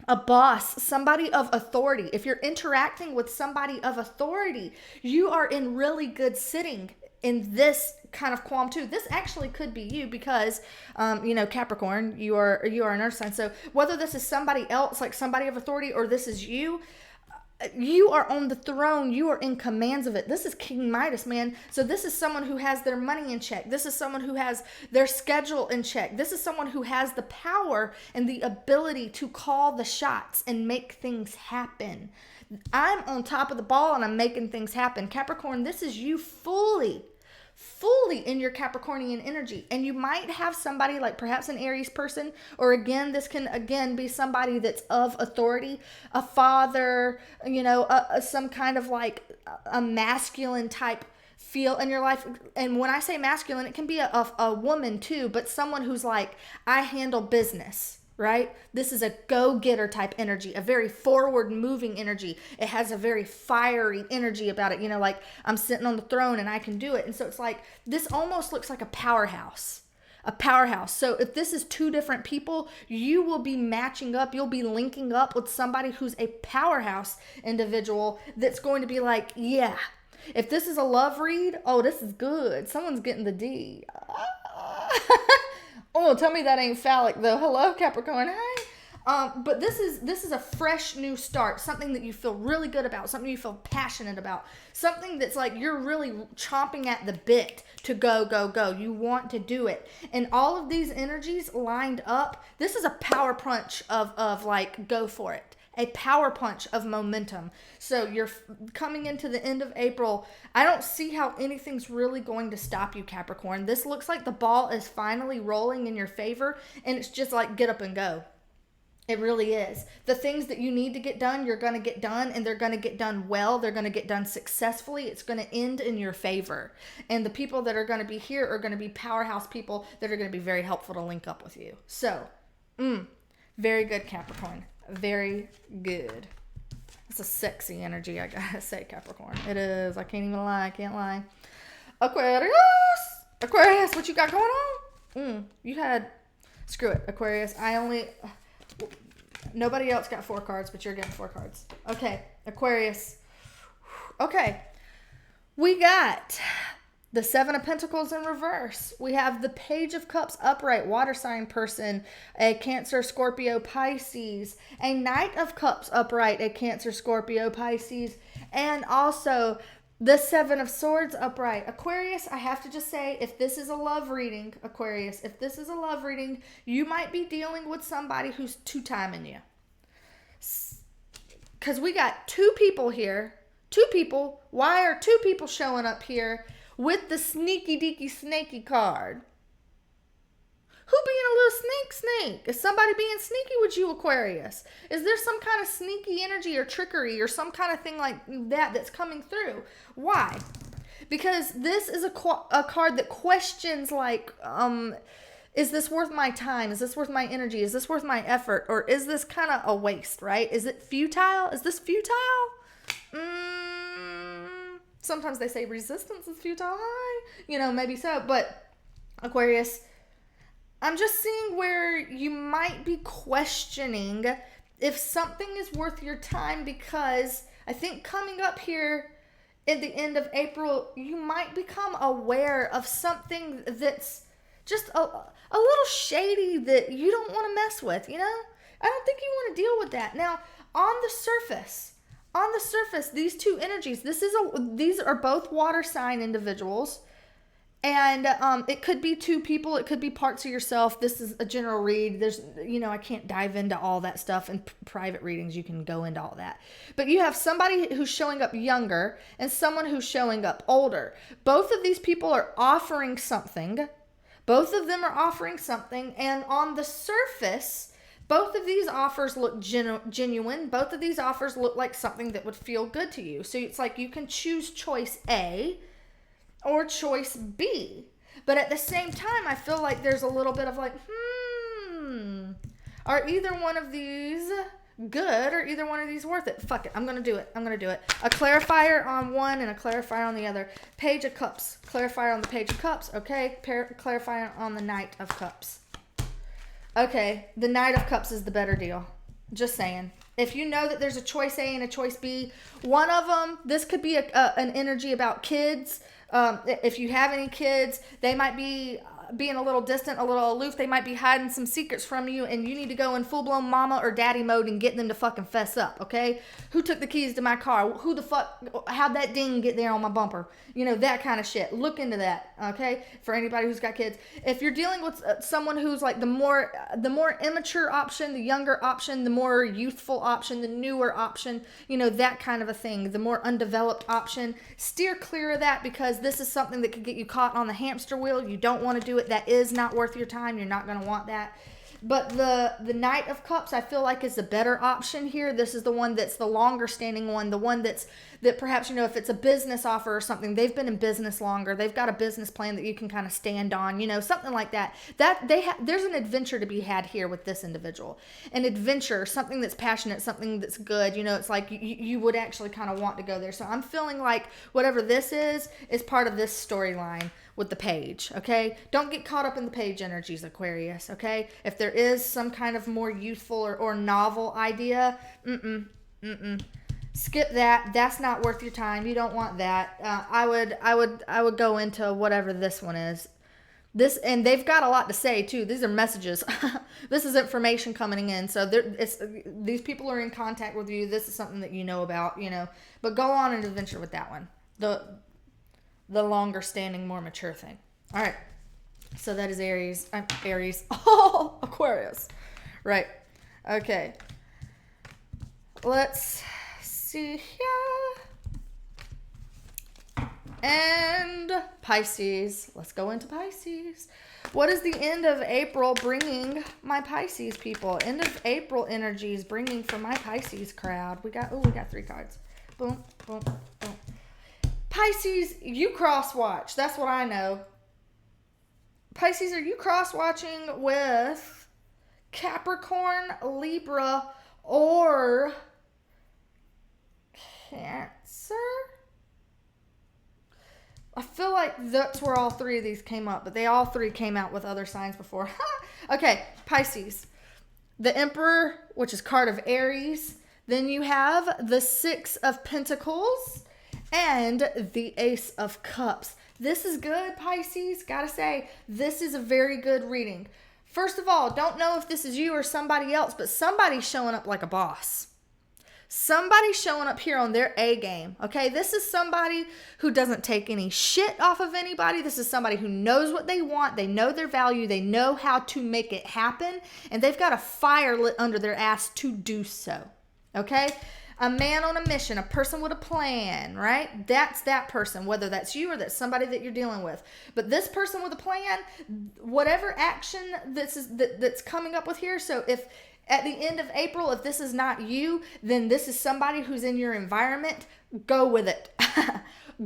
a boss, somebody of authority. If you're interacting with somebody of authority, you are in really good sitting in this kind of qualm too. This actually could be you because, Capricorn, you are an earth sign. So whether this is somebody else, like somebody of authority, or this is you, you are on the throne. You are in commands of it. This is King Midas, man. So this is someone who has their money in check. This is someone who has their schedule in check. This is someone who has the power and the ability to call the shots and make things happen. I'm on top of the ball and I'm making things happen. Capricorn, this is you fully in your Capricornian energy. And you might have somebody like perhaps an Aries person, or again, this can again be somebody that's of authority, a father, some kind of like a masculine type feel in your life. And when I say masculine, it can be a woman too, but someone who's like, I handle business. Right? This is a go-getter type energy, a very forward moving energy. It has a very fiery energy about it. Like I'm sitting on the throne and I can do it. And so it's like, this almost looks like a powerhouse. a powerhouse. So if this is two different people, you will be matching up. You'll be linking up with somebody who's a powerhouse individual that's going to be like, yeah. If this is a love read, oh, this is good. Someone's getting the D. Oh, tell me that ain't phallic though. Hello, Capricorn. Hey. But this is a fresh new start, something that you feel really good about, something you feel passionate about, something that's like you're really chomping at the bit to go, go, go. You want to do it. And all of these energies lined up, this is a power punch of like, go for it. A power punch of momentum. So you're coming into the end of April. I don't see how anything's really going to stop you, Capricorn. This looks like the ball is finally rolling in your favor, and it's just like get up and go. It really is. The things that you need to get done, you're going to get done, and they're going to get done well. They're going to get done successfully. It's going to end in your favor. And the people that are going to be here are going to be powerhouse people that are going to be very helpful to link up with you. So, very good, Capricorn. Very good. It's a sexy energy, I gotta say, Capricorn. It is. I can't even lie. I can't lie. Aquarius! Aquarius, what you got going on? You had... Screw it, Aquarius. Nobody else got 4 cards, but you're getting 4 cards. Okay, Aquarius. Okay. We got the 7 of Pentacles in reverse. We have the Page of Cups upright, water sign person, a Cancer, Scorpio, Pisces, a Knight of Cups upright, a Cancer, Scorpio, Pisces, and also the 7 of Swords upright. Aquarius, I have to just say, if this is a love reading, Aquarius, if this is a love reading, you might be dealing with somebody who's two-timing you. Because we got 2 people here. 2 people. Why are 2 people showing up here with the sneaky deaky snaky card? Who being a little snake? Is somebody being sneaky with you, Aquarius? Is there some kind of sneaky energy or trickery or some kind of thing like that that's coming through? Why? Because this is a card that questions like, is this worth my time? Is this worth my energy? Is this worth my effort? Or is this kind of a waste, right? Is it futile? Is this futile? Sometimes they say resistance is futile. Maybe so. But Aquarius, I'm just seeing where you might be questioning if something is worth your time, because I think coming up here at the end of April, you might become aware of something that's just a little shady that you don't want to mess with, I don't think you want to deal with that. Now, on the surface, these 2 energies, these are both water sign individuals. And it could be 2 people. It could be parts of yourself. This is a general read. There's, I can't dive into all that stuff. In private readings, you can go into all that. But you have somebody who's showing up younger and someone who's showing up older. Both of these people are offering something. Both of them are offering something. And on the surface, both of these offers look genuine. Both of these offers look like something that would feel good to you. So it's like you can choose choice A or choice B. But at the same time, I feel like there's a little bit of like, are either one of these good or either one of these worth it? Fuck it, I'm going to do it. A clarifier on one and a clarifier on the other. Page of Cups. Clarifier on the Page of Cups. Okay, clarifier on the Knight of Cups. Okay, the Knight of Cups is the better deal. Just saying. If you know that there's a choice A and a choice B, one of them, this could be an energy about kids. If you have any kids, they might be being a little distant, a little aloof. They might be hiding some secrets from you, and you need to go in full-blown mama or daddy mode and get them to fucking fess up, okay? Who took the keys to my car? Who the fuck, how'd that ding get there on my bumper? That kind of shit. Look into that, okay? For anybody who's got kids. If you're dealing with someone who's like the more immature option, the younger option, the more youthful option, the newer option, that kind of a thing, the more undeveloped option, steer clear of that, because this is something that could get you caught on the hamster wheel. You don't want to do it. That is not worth your time. You're not going to want that. But the Knight of Cups, I feel like, is the better option here. This is the one that's the longer standing one, the one that perhaps, if it's a business offer or something, they've been in business longer. They've got a business plan that you can kind of stand on, something like that. There's an adventure to be had here with this individual. An adventure, something that's passionate, something that's good. It's like you would actually kind of want to go there. So I'm feeling like whatever this is part of this storyline. with the page, okay? Don't get caught up in the page energies, Aquarius, okay? If there is some kind of more youthful or novel idea, skip that. That's not worth your time. You don't want that. I would go into whatever this one is. This, and they've got a lot to say too. These are messages. This is information coming in. So these people are in contact with you. This is something that you know about, you know. But go on an adventure with that one. The longer standing, more mature thing. All right. So that is Aries. Aries. Oh, Aquarius. Right. Okay. Let's see here. And Pisces. Let's go into Pisces. What is the end of April bringing my Pisces people? End of April energies bringing for my Pisces crowd. We got 3 cards. Boom, boom, boom. Pisces, you cross watch. That's what I know. Pisces, are you cross watching with Capricorn, Libra, or Cancer? I feel like that's where all 3 of these came up, but they all 3 came out with other signs before. Okay, Pisces. The Emperor, which is card of Aries. Then you have the 6 of Pentacles and the Ace of Cups. This is good, Pisces. Gotta say, this is a very good reading. First of all, don't know if this is you or somebody else, but somebody's showing up like a boss. Somebody's showing up here on their A game, okay? This is somebody who doesn't take any shit off of anybody. This is somebody who knows what they want. They know their value. They know how to make it happen. And they've got a fire lit under their ass to do so, okay? A man on a mission, a person with a plan, right? That's that person, whether that's you or that's somebody that you're dealing with. But this person with a plan, whatever action that's coming up with here, so if at the end of April, if this is not you, then this is somebody who's in your environment. Go with it.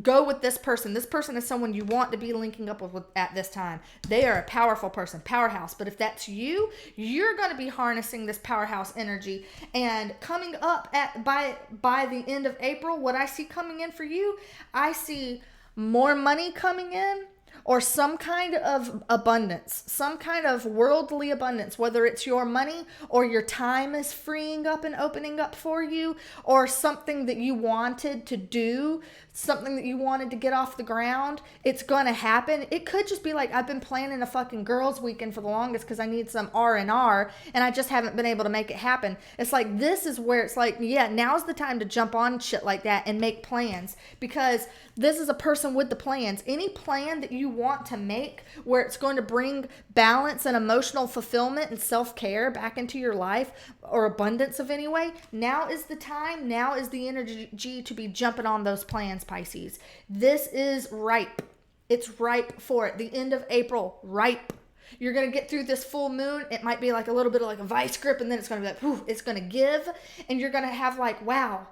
Go with this person. This person is someone you want to be linking up with at this time. They are a powerful person, powerhouse. But if that's you, you're going to be harnessing this powerhouse energy. And coming up by the end of April, what I see coming in for you, I see more money coming in, or some kind of abundance, some kind of worldly abundance, whether it's your money or your time is freeing up and opening up for you, or something that you wanted to do, something that you wanted to get off the ground. It's going to happen. It could just be like, I've been planning a fucking girls weekend for the longest because I need some R&R and I just haven't been able to make it happen. It's like, this is where it's like, yeah, now's the time to jump on shit like that and make plans, because this is a person with the plans. Any plan that you want to make where it's going to bring balance and emotional fulfillment and self-care back into your life, or abundance of anyway, now is the time. Now is the energy to be jumping on those plans, Pisces. This is ripe. It's ripe for it. The end of April, ripe. You're going to get through this full moon. It might be like a little bit of like a vice grip, and then it's going to be like, whew, it's going to give, and you're going to have like, wow,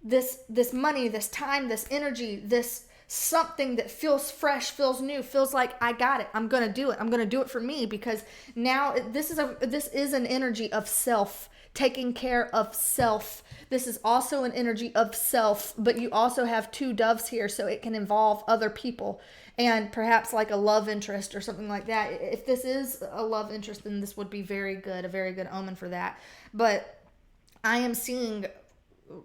this money, this time, this energy, this something that feels fresh, feels new, feels like I got it. I'm going to do it. I'm going to do it for me, because now this is an energy of self, taking care of self. This is also an energy of self, but you also have 2 doves here, so it can involve other people and perhaps like a love interest or something like that. If this is a love interest, then this would be very good, a very good omen for that. But I am seeing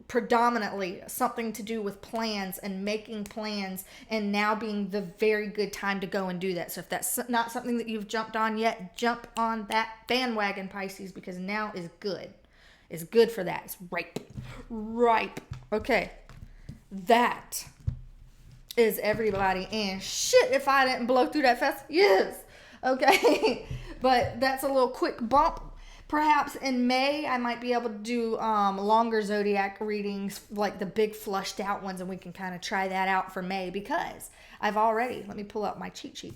predominantly something to do with plans and making plans, and now being the very good time to go and do that. So if that's not something that you've jumped on yet, jump on that bandwagon, Pisces, because now is good. It's good for that. It's ripe. Okay, that is everybody. And shit, if I didn't blow through that fast, yes. Okay, but that's a little quick bump. Perhaps in May, I might be able to do longer zodiac readings, like the big flushed out ones, and we can kind of try that out for May, because I've already, let me pull out my cheat sheet.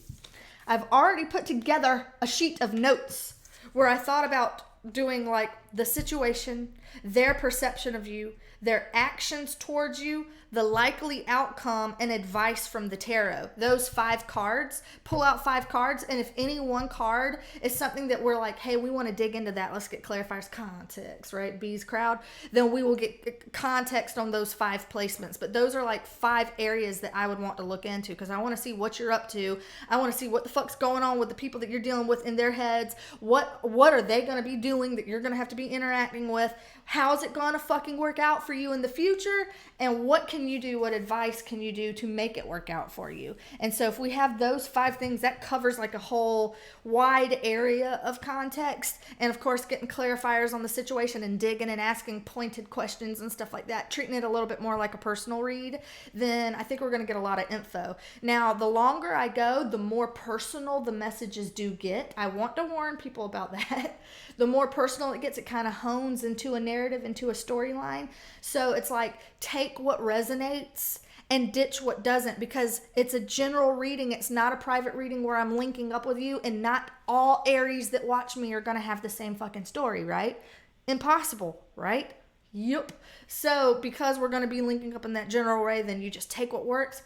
I've already put together a sheet of notes where I thought about doing like the situation, their perception of you, their actions towards you, the likely outcome, and advice from the tarot. Those 5 cards, pull out 5 cards, and if any one card is something that we're like, hey, we want to dig into that, let's get clarifiers, context, right? Bees crowd, then we will get context on those 5 placements. But those are like 5 areas that I would want to look into, because I want to see what you're up to. I want to see what the fuck's going on with the people that you're dealing with in their heads. What are they going to be doing that you're going to have to be interacting with? How's it going to fucking work out for you in the future? And what can you do? What advice can you do to make it work out for you? And so if we have those 5 things, that covers like a whole wide area of context. And of course, getting clarifiers on the situation and digging and asking pointed questions and stuff like that, treating it a little bit more like a personal read, then I think we're going to get a lot of info. Now, the longer I go, the more personal the messages do get. I want to warn people about that. The more personal it gets, it kind of hones into a narrative, into a storyline. So it's like, take what resonates and ditch what doesn't, because it's a general reading. It's not a private reading where I'm linking up with you, and not all Aries that watch me are going to have the same fucking story, right? Impossible, right? Yep. So because we're going to be linking up in that general way, then you just take what works,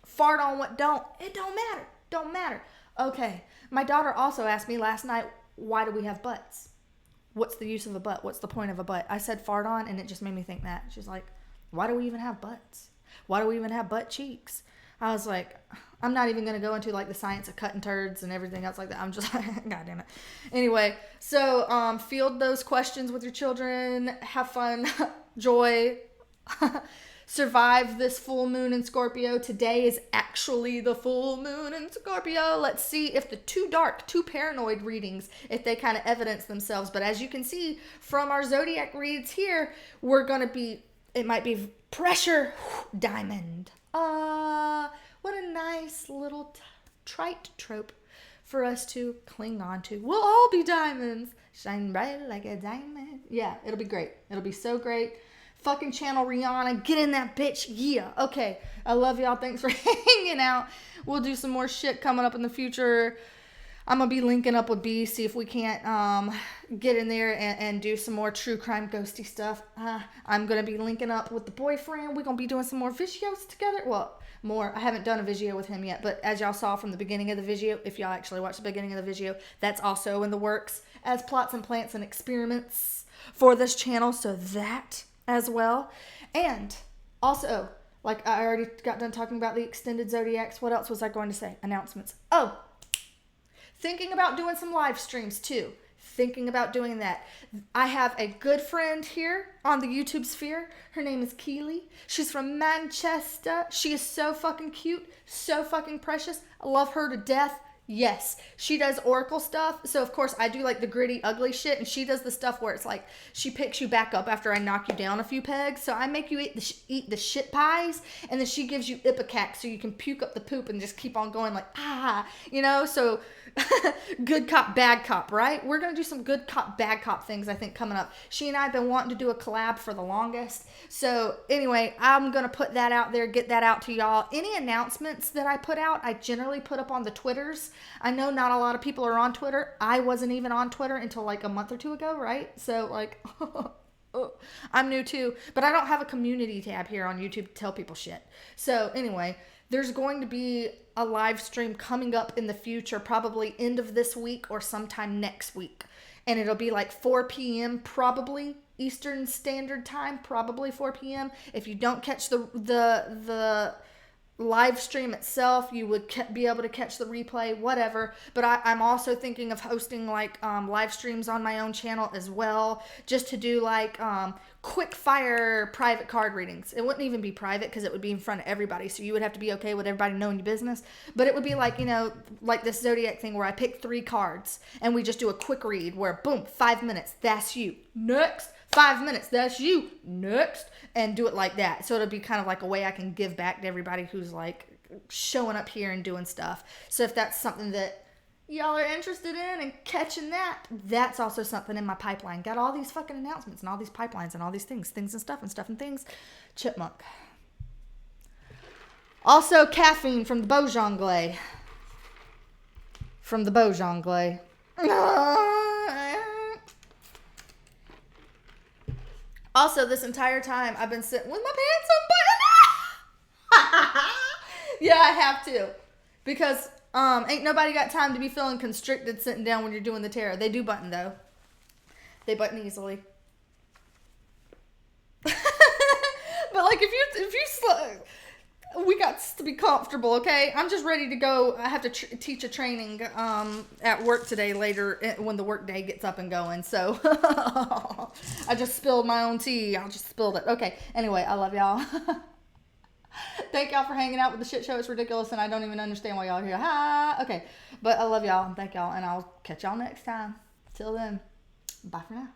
fart on what don't. It don't matter. Don't matter. Okay. My daughter also asked me last night, why do we have butts? What's the use of a butt? What's the point of a butt? I said fart on, and it just made me think that. She's like, why do we even have butts? Why do we even have butt cheeks? I was like, I'm not even going to go into like the science of cutting turds and everything else like that. I'm just like, God damn it. Anyway, so field those questions with your children. Have fun, joy. Survive this full moon in Scorpio. Today is actually the full moon in Scorpio. Let's see if the too dark, too paranoid readings, if they kind of evidence themselves. But as you can see from our zodiac reads here, we're going to be, it might be pressure, diamond. What a nice little trite trope for us to cling on to. We'll all be diamonds. Shine bright like a diamond. Yeah, it'll be great. It'll be so great. Fucking channel Rihanna. Get in that bitch. Yeah. Okay. I love y'all. Thanks for hanging out. We'll do some more shit coming up in the future. I'm going to be linking up with B, see if we can't get in there and do some more true crime ghosty stuff. I'm going to be linking up with the boyfriend. We're going to be doing some more videos together. Well, more. I haven't done a video with him yet, but as y'all saw from the beginning of the video, if y'all actually watched the beginning of the video, that's also in the works as plots and plans and experiments for this channel. So that as well. And also, like I already got done talking about the extended zodiacs. What else was I going to say? Announcements. Oh, thinking about doing some live streams too. Thinking about doing that. I have a good friend here on the YouTube sphere. Her name is Keely. She's from Manchester. She is so fucking cute. So fucking precious. I love her to death. Yes, she does oracle stuff. So of course I do like the gritty, ugly shit, and she does the stuff where it's like she picks you back up after I knock you down a few pegs. So I make you eat the shit pies, and then she gives you ipecac so you can puke up the poop and just keep on going like you know. So good cop, bad cop, right? We're gonna do some good cop, bad cop things I think coming up. She and I have been wanting to do a collab for the longest. So anyway, I'm gonna put that out there, get that out to y'all. Any announcements that I put out, I generally put up on the Twitters. I know not a lot of people are on Twitter. I wasn't even on Twitter until like a month or two ago, right? So like, I'm new too, but I don't have a community tab here on YouTube to tell people shit. So anyway, there's going to be a live stream coming up in the future, probably end of this week or sometime next week. And it'll be like 4 p.m. probably Eastern Standard Time, probably 4 p.m. If you don't catch the live stream itself, you would be able to catch the replay, whatever. But I'm also thinking of hosting like live streams on my own channel as well, just to do like quick fire private card readings. It wouldn't even be private because it would be in front of everybody, so you would have to be okay with everybody knowing your business. But it would be like, you know, like this zodiac thing where I pick 3 cards and we just do a quick read where boom, 5 minutes, that's you, next. 5 minutes, that's you, next, and do it like that. So it'll be kind of like a way I can give back to everybody who's like showing up here and doing stuff. So if that's something that y'all are interested in and catching that, that's also something in my pipeline. Got all these fucking announcements and all these pipelines and all these things and stuff and things. Chipmunk. Also caffeine from the Beau Jonglei. From the Beau Jonglei. Also, this entire time, I've been sitting with my pants unbuttoned. Yeah, I have to. Because ain't nobody got time to be feeling constricted sitting down when you're doing the tarot. They do button, though. They button easily. But like we got to be comfortable, okay? I'm just ready to go. I have to teach a training at work today later when the work day gets up and going. So I just spilled my own tea. I just spilled it. Okay. Anyway, I love y'all. Thank y'all for hanging out with the shit show. It's ridiculous, and I don't even understand why y'all are here. Ha! Okay. But I love y'all, and thank y'all, and I'll catch y'all next time. Till then, bye for now.